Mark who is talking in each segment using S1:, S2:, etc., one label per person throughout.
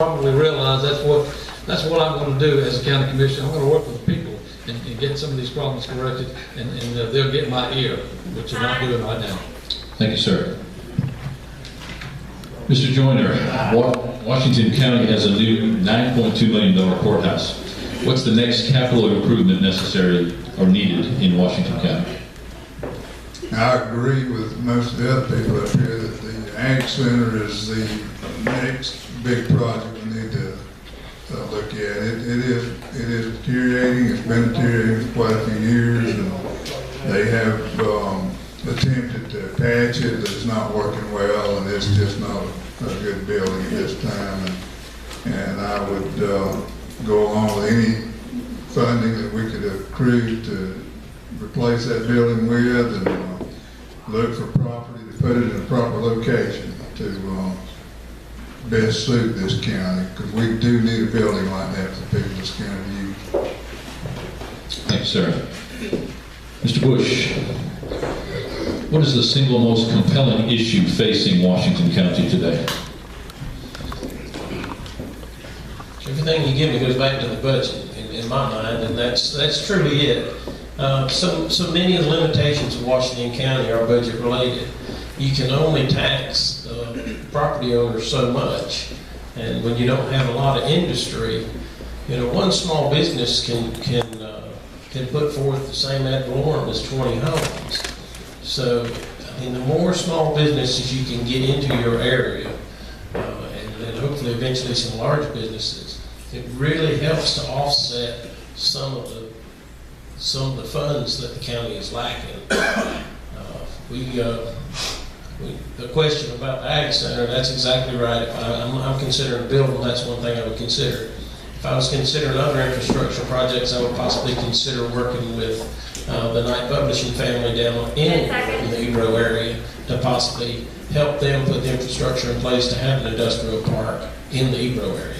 S1: probably realize that's what I'm going to do as a county commissioner. I'm going to work with the people and get some of these problems corrected, and they'll get my ear, which they're not doing right now.
S2: Thank you, sir. Mr. Joyner, Washington County has a new $9.2 million courthouse. What's the next capital improvement necessary or needed in Washington County?
S3: I agree with most of the other people up here that the Ag Center is the next big project we need to look at. It is deteriorating. It's been deteriorating for quite a few years, and they have attempted to patch it. It's not working well, and it's just not a good building at this time. And I would go along with any funding that we could accrue to replace that building with, and look for property to put it in a proper location to best suit this county, because we do need a building like that for people in this county to use.
S2: Thank you, sir. Mr. Bush, what is the single most compelling issue facing Washington County today?
S4: Everything you give me goes back to the budget in my mind, and that's truly it. So many of the limitations of Washington County are budget related. You can only tax property owners so much, and when you don't have a lot of industry, one small business can put forth the same ad valorem as 20 homes. So, the more small businesses you can get into your area, and hopefully eventually some large businesses, it really helps to offset some of the funds that the county is lacking. The question about the Ag Center, that's exactly right. If I'm considering building, that's one thing I would consider. If I was considering other infrastructure projects, I would possibly consider working with the Knight Publishing family down in the Ebro area to possibly help them put the infrastructure in place to have an industrial park in the Ebro area.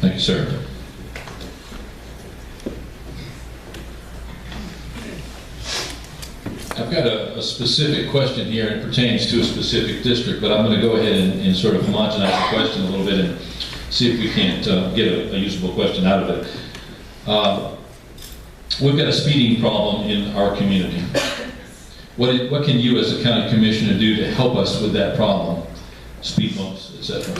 S2: Thank you, sir. I've got a specific question here, and it pertains to a specific district, but I'm going to go ahead and sort of homogenize the question a little bit and see if we can't get a usable question out of it. We've got a speeding problem in our community. What can you as a county commissioner do to help us with that problem? Speed bumps, etc.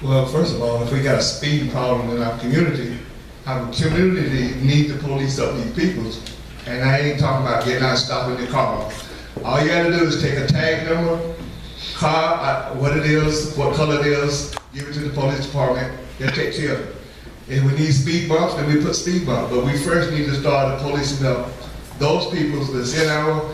S5: Well, first of all, if we got a speed problem in our community needs to police up these people. And I ain't talking about getting out and stopping the car. All you gotta do is take a tag number, car, what it is, what color it is, give it to the police department, they'll take care of it. If we need speed bumps, then we put speed bumps. But we first need to start policing up those people that's in our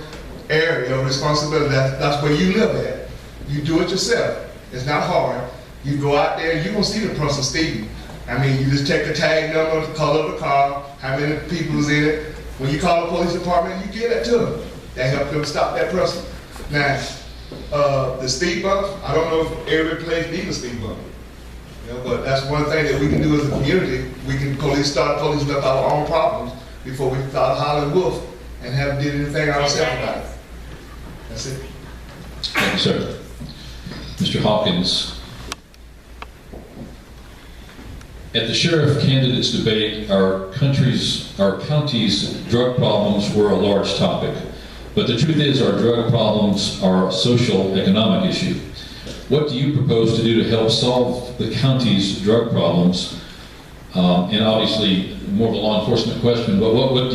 S5: area of responsibility. That's where you live at. You do it yourself. It's not hard. You go out there, you're gonna see the person speeding. I mean, you just take the tag number, the color of the car, how many people is in it. When you call the police department, you give that to them. That helps them stop that person. Now, the speed bump, I don't know if every place needs a speed bump. But that's one thing that we can do as a community. We can start policing up our own problems before we start hollering wolf and haven't did anything ourselves about it. That's it.
S2: Thank you, sir. Mr. Hawkins, at the Sheriff Candidates Debate, our county's drug problems were a large topic. But the truth is our drug problems are a social economic issue. What do you propose to do to help solve the county's drug problems? And obviously, more of a law enforcement question, but what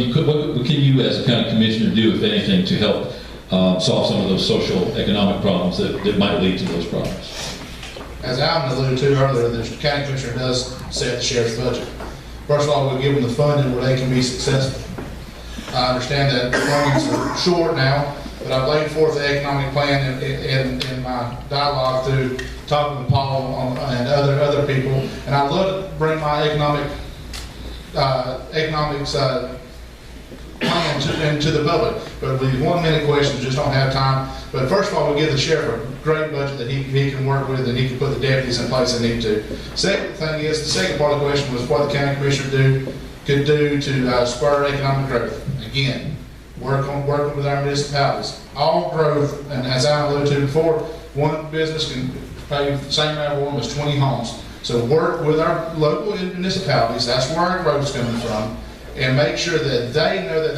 S2: can you as a county commissioner do, if anything, to help solve some of those social economic problems that might lead to those problems?
S6: As Alan alluded to earlier, the county commissioner does set the sheriff's budget. First of all, we give them the funding where they can be successful. I understand that the fundings are short now, but I've laid forth the economic plan in my dialogue through talking with Paul and other people, and I'd love to bring my economics plan into the public. But with 1 minute questions, just don't have time. But first of all, we give the sheriff a great budget that he can work with, and he can put the deputies in place they need to. Second thing is, the second part of the question was what the county commissioner could do to spur economic growth. Again, working with our municipalities. All growth, and as I alluded to before, one business can pay the same amount of water as 20 homes. So work with our local municipalities, that's where our growth's coming from, and make sure that they know that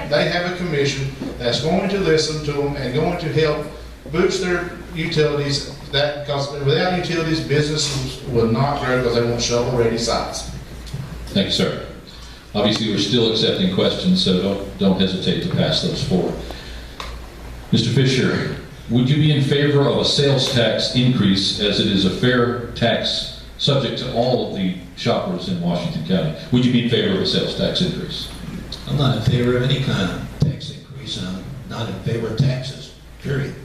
S6: they have a commission that's going to listen to them and going to help boost their utilities. Because without utilities, businesses will not grow because they won't shovel-ready sites.
S2: Thank you, sir. Obviously, we're still accepting questions, so don't hesitate to pass those forward. Mr. Fisher, would you be in favor of a sales tax increase, as it is a fair tax subject to all of the shoppers in Washington County? Would you be in favor of a sales tax increase?
S7: I'm not in favor of any kind of tax increase, and I'm not in favor of taxes, period.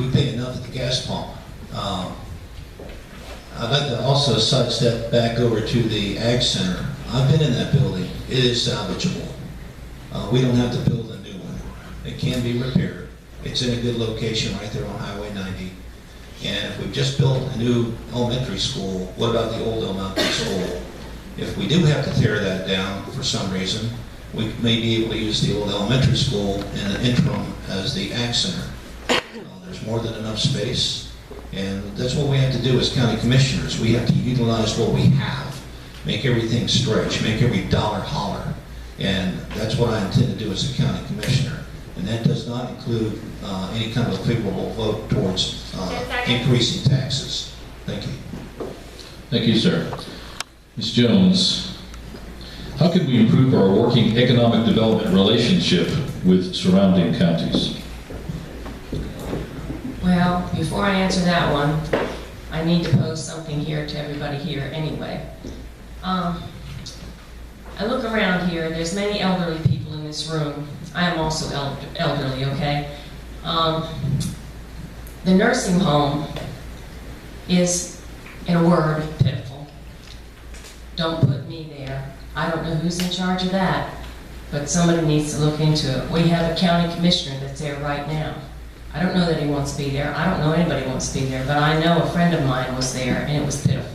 S7: We pay enough at the gas pump. I'd like to also sidestep back over to the Ag Center. I've been in that building. It is salvageable. We don't have to build a new one. It can be repaired. It's in a good location right there on Highway 90. And if we just built a new elementary school, what about the old elementary school? If we do have to tear that down for some reason, we may be able to use the old elementary school in the interim as the Ag Center. There's more than enough space, and that's what we have to do as county commissioners. We have to utilize what we have, make everything stretch, make every dollar holler, and that's what I intend to do as a county commissioner. And that does not include any kind of favorable vote towards increasing taxes. Thank you.
S2: Thank you, sir. Ms. Jones, how can we improve our working economic development relationship with surrounding counties?
S8: Well, before I answer that one, I need to pose something here to everybody here anyway. I look around here, there's many elderly people in this room. I am also elderly, okay? The nursing home is, in a word, pitiful. Don't put me there. I don't know who's in charge of that, but somebody needs to look into it. We have a county commissioner that's there right now. I don't know that he wants to be there. I don't know anybody wants to be there, but I know a friend of mine was there, and it was pitiful.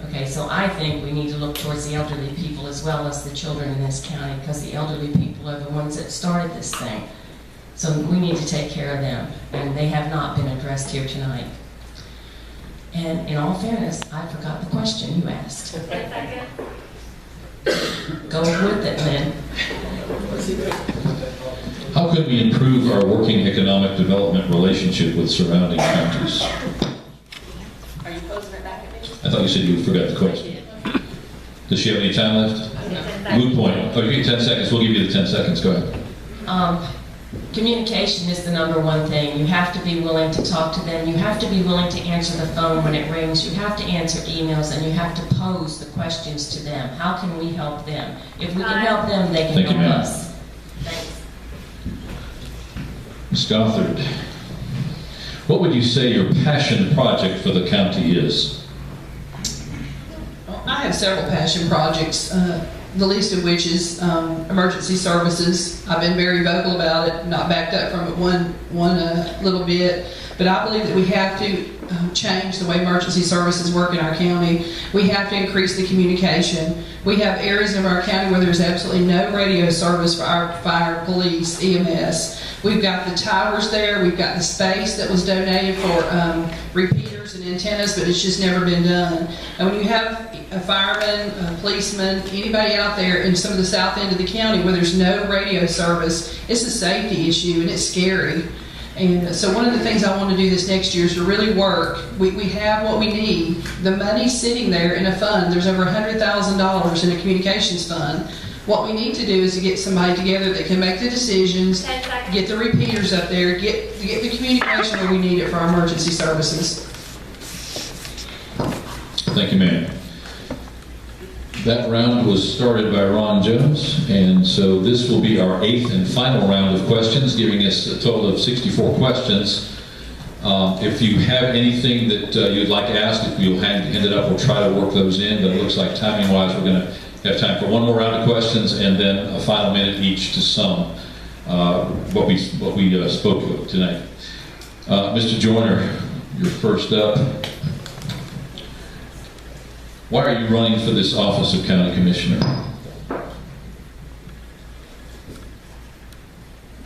S8: Okay, so I think we need to look towards the elderly people as well as the children in this county, because the elderly people are the ones that started this thing. So we need to take care of them, and they have not been addressed here tonight. And in all fairness, I forgot the question you asked. Go with it, then.
S2: How could we improve our working economic development relationship with surrounding counties?
S8: Are you posing it back at me?
S2: I thought you said you forgot the question. Does she have any time left? Moot point. Oh, you get 10 seconds. We'll give you the 10 seconds. Go ahead.
S8: Communication is the #1 thing. You have to be willing to talk to them. You have to be willing to answer the phone when it rings. You have to answer emails, and you have to pose the questions to them. How can we help them? If we can help them, they can help us. Thanks.
S2: Ms. Gothard, what would you say your passion project for the county is?
S9: Well, I have several passion projects, the least of which is emergency services. I've been very vocal about it, not backed up from it one little bit, but I believe that we have to change the way emergency services work in our county. We have to increase the communication. We have areas of our county where there's absolutely no radio service for our fire, police, EMS. We've got the towers there, we've got the space that was donated for repeaters and antennas, but it's just never been done. And when you have a fireman, a policeman, anybody out there in some of the south end of the county where there's no radio service, it's a safety issue and it's scary. And so one of the things I want to do this next year is to really work. We have what we need. The money's sitting there in a fund. There's over $100,000 in a communications fund. What we need to do is to get somebody together that can make the decisions, get the repeaters up there, get the communication where we need it for our emergency services.
S2: Thank you, ma'am. That round was started by Ron Jones, and so this will be our 8th and final round of questions, giving us a total of 64 questions. If you have anything that you'd like to ask, if you'll hand it up, we'll try to work those in, but it looks like timing-wise we're going to have time for one more round of questions and then a final minute each to sum what we spoke of tonight. Mr. Joyner, you're first up. Why are you running for this office of County Commissioner?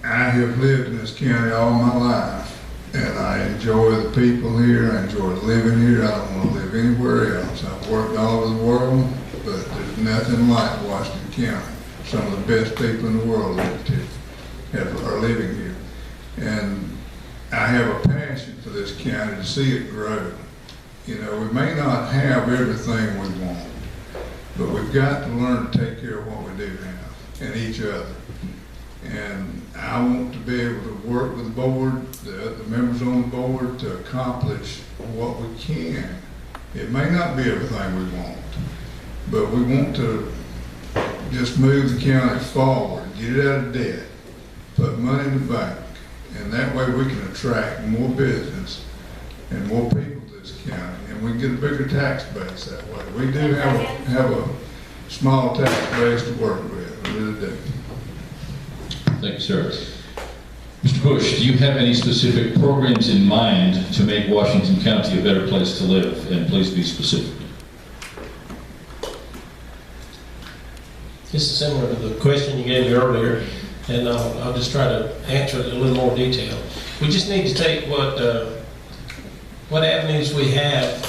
S3: I have lived in this county all my life, and I enjoy the people here. I enjoy living here. I don't want to live anywhere else. I've worked all over the world, but there's nothing like Washington County. Some of the best people in the world are living here. And I have a passion for this county to see it grow. You know, we may not have everything we want, but we've got to learn to take care of what we do have and each other. And I want to be able to work with the board, the members on the board, to accomplish what we can. It may not be everything we want, but we want to just move the county forward, get it out of debt, put money in the bank, and that way we can attract more business and more people to this county, and we can get a bigger tax base that way. We do have a small tax base to work with, we really do.
S2: Thank you, sir. Mr. Bush, do you have any specific programs in mind to make Washington County a better place to live? And please be specific.
S4: This is similar to the question you gave me earlier, and I'll just try to answer it in a little more detail. We just need to take what avenues we have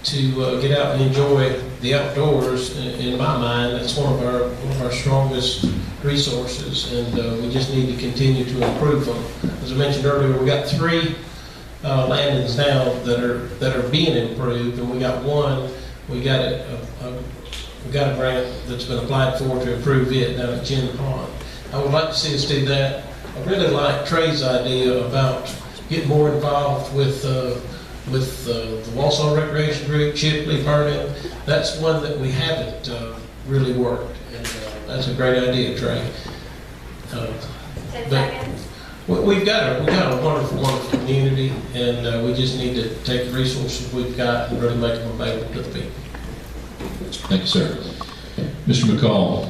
S4: to get out and enjoy the outdoors. In my mind, that's one of our strongest resources, and we just need to continue to improve them. As I mentioned earlier, we got 3 landings now that are being improved, and we got one. We got a grant that's been applied for to improve it down at Gin Pond. I would like to see us do that. I really like Trey's idea about getting more involved with the Walsall Recreation Group, Chipley, Vernon. That's one that we haven't really worked, and that's a great idea, Trey. But we've got a wonderful, wonderful community, and we just need to take the resources we've got and really make them available to the people.
S2: Thank you, sir. Mr. McCall,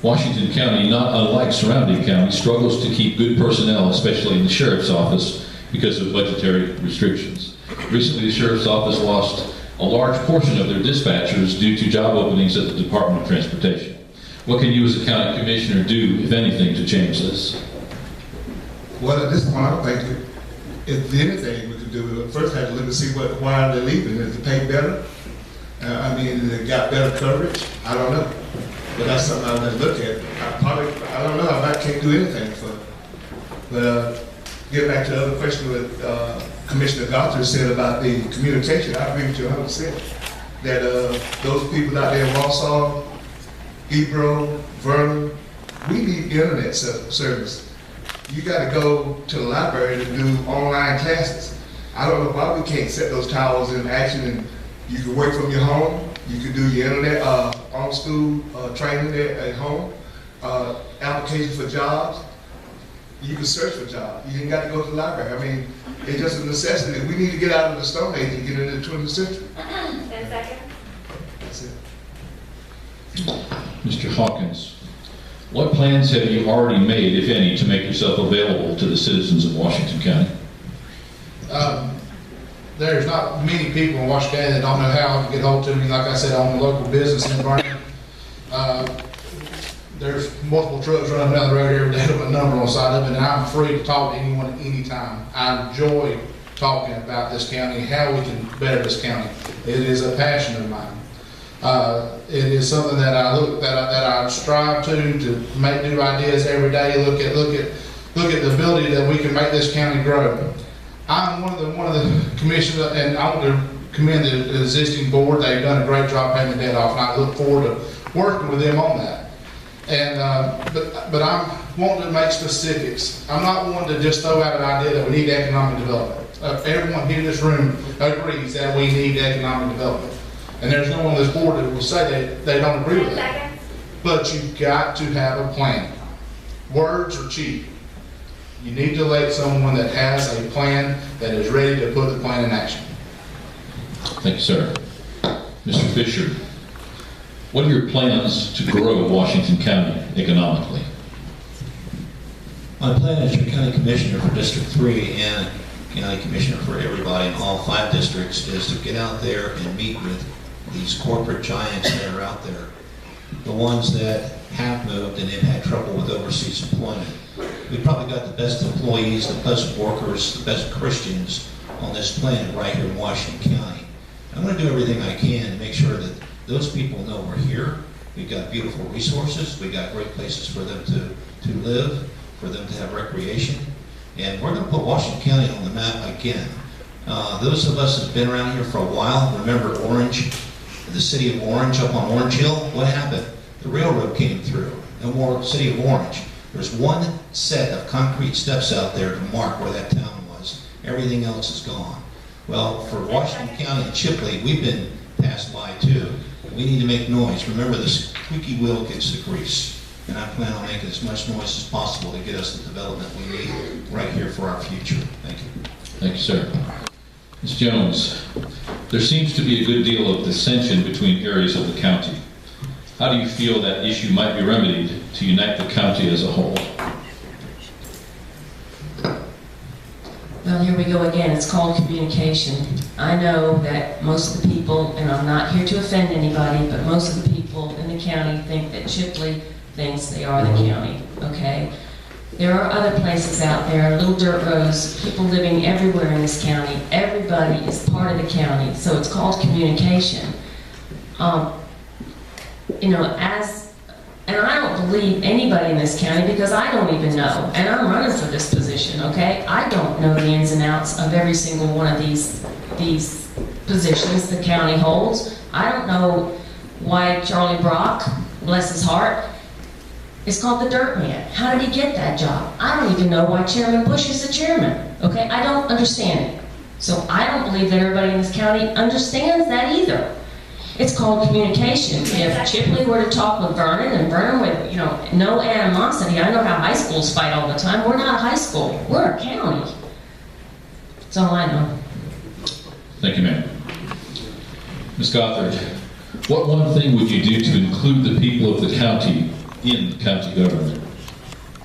S2: Washington County, not unlike surrounding counties, struggles to keep good personnel, especially in the sheriff's office, because of budgetary restrictions. Recently, the sheriff's office lost a large portion of their dispatchers due to job openings at the Department of Transportation. What can you as a county commissioner do, if anything, to change this?
S5: Well, at this point, I don't think if anything we could do, we first have to look and see why they're leaving. Is the pay better? I mean, they got better coverage? I don't know. But that's something I'm going to look at. I don't know. I can't do anything for it. But get back to the other question that Commissioner Gothard said about the communication. I agree with you 100%. That those people out there in Walsall, Ebro, Vernon, we need internet service. You got to go to the library to do online classes. I don't know why we can't set those towers in action, and you can work from your home. You can do your internet on-school training there at home, applications for jobs. You can search for jobs. You ain't got to go to the library. I mean, it's just a necessity. We need to get out of the Stone Age and get into the 20th century.
S10: 10 seconds.
S5: That's it.
S2: Mr. Hawkins, what plans have you already made, if any, to make yourself available to the citizens of Washington County?
S6: There's not many people in Washington County that don't know how to get hold of me. Like I said, on the local business environment. There's multiple trucks running down the road every day with a number on the side of it, and I'm free to talk to anyone at any time. I enjoy talking about this county, how we can better this county. It is a passion of mine. It is something that I strive to make new ideas every day. Look at the ability that we can make this county grow. I'm one of the commissioners, and I want to commend the existing board. They've done a great job paying the debt off, and I look forward to working with them on that. And but I'm wanting to make specifics. I'm not wanting to just throw out an idea that we need economic development. Everyone here in this room agrees that we need economic development, and there's no one on this board that will say they don't agree with that. But you've got to have a plan. Words are cheap. You need to elect someone that has a plan, that is ready to put the plan in action.
S2: Thank you, sir. Mr. Fisher, what are your plans to grow Washington County economically?
S7: My plan as your county commissioner for District 3 and county commissioner for everybody in all 5 districts is to get out there and meet with these corporate giants that are out there, the ones that have moved and have had trouble with overseas employment. We probably got the best employees, the best workers, the best Christians on this planet right here in Washington County. I'm going to do everything I can to make sure that those people know we're here. We've got beautiful resources. We've got great places for them to live, for them to have recreation. And we're going to put Washington County on the map again. Those of us that have been around here for a while, remember Orange, the city of Orange up on Orange Hill? What happened? The railroad came through. No more city of Orange. There's one set of concrete steps out there to mark where that town was. Everything else is gone. Well, for Washington County and Chipley, we've been passed by too. We need to make noise. Remember, the squeaky wheel gets the grease. And I plan on making as much noise as possible to get us the development we need right here for our future. Thank you.
S2: Thank you, sir. Ms. Jones, there seems to be a good deal of dissension between areas of the county. How do you feel that issue might be remedied to unite the county as a whole?
S8: Well, here we go again. It's called communication. I know that most of the people, and I'm not here to offend anybody, but most of the people in the county think that Chipley thinks they are the county, okay? There are other places out there, little dirt roads, people living everywhere in this county. Everybody is part of the county, so it's called communication. You know, and I don't believe anybody in this county because I don't even know, and I'm running for this position, okay? I don't know the ins and outs of every single one of these positions the county holds. I don't know why Charlie Brock, bless his heart, is called the Dirt Man. How did he get that job? I don't even know why Chairman Bush is the chairman, okay? I don't understand it. So I don't believe that everybody in this county understands that either. It's called communication. If Chipley were to talk with Vernon, and Vernon with, you know, no animosity, I know how high schools fight all the time. We're not a high school. We're a county. That's all I know.
S2: Thank you, ma'am. Ms. Gothard, what one thing would you do to include the people of the county in county government?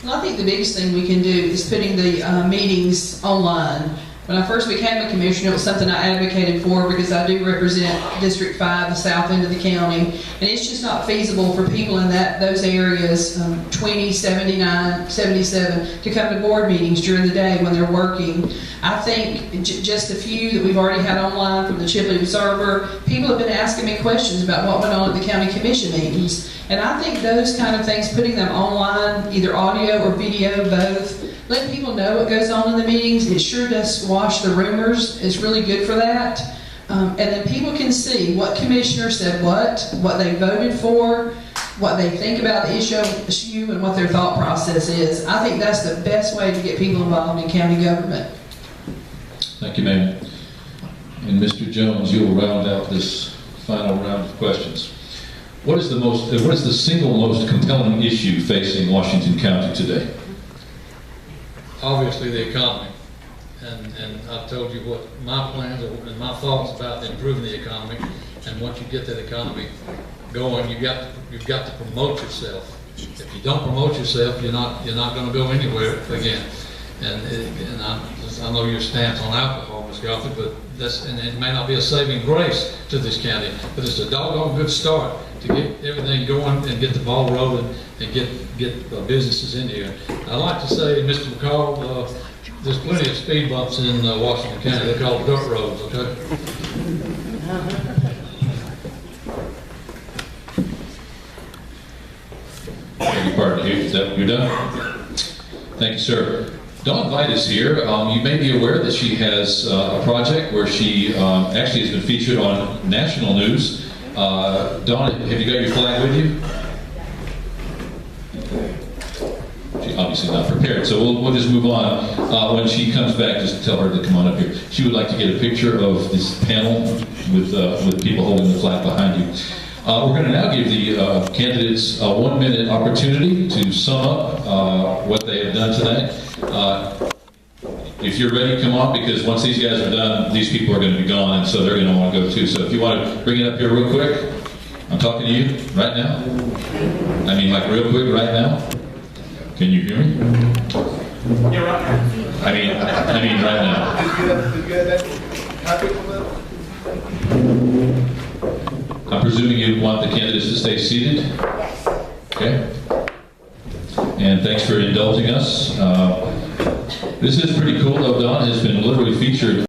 S9: Well, I think the biggest thing we can do is putting the meetings online. When I first became a commissioner, it was something I advocated for because I do represent District 5, the south end of the county, and it's just not feasible for people in those areas, 20, 79, 77, to come to board meetings during the day when they're working. I think just a few that we've already had online from the Chipley Observer, people have been asking me questions about what went on at the county commission meetings. And I think those kind of things, putting them online, either audio or video, both, letting people know what goes on in the meetings, it sure does squash the rumors. It's really good for that. And then people can see what commissioner said what they voted for, what they think about the issue, and what their thought process is. I think that's the best way to get people involved in county government.
S2: Thank you, ma'am. And Mr. Jones, you will round out this final round of questions. What is the single most compelling issue facing Washington County today?
S1: Obviously, the economy. And I've told you what my plans and my thoughts about improving the economy. And once you get that economy going, you've got to promote yourself. If you don't promote yourself, you're not going to go anywhere again. And I know your stance on alcohol, Ms. Gothard, but and it may not be a saving grace to this county, but it's a doggone good start to get everything going and get the ball rolling and get businesses in here. I'd like to say, Mr. McCall, there's plenty of speed bumps in Washington County. They're called dirt roads, okay?
S2: Thank you, pardon you. Is that you're done? Thank you, sir. Dawn Veit is here. You may be aware that she has a project where she actually has been featured on national news. Dawn, have you got your flag with you? She's obviously not prepared, so we'll just move on. When she comes back, just tell her to come on up here. She would like to get a picture of this panel with people holding the flag behind you. We're going to now give the candidates a 1-minute opportunity to sum up what they have done tonight. If you're ready, come on, because once these guys are done, these people are going to be gone, and so they're going to want to go too. So if you want to bring it up here real quick, I'm talking to you right now. I mean, like real quick right now. Can you hear me?
S10: You're right.
S2: I mean right now. I'm presuming you want the candidates to stay seated? Yes. Okay. And and thanks for indulging us. This is pretty cool, though. Don has been literally featured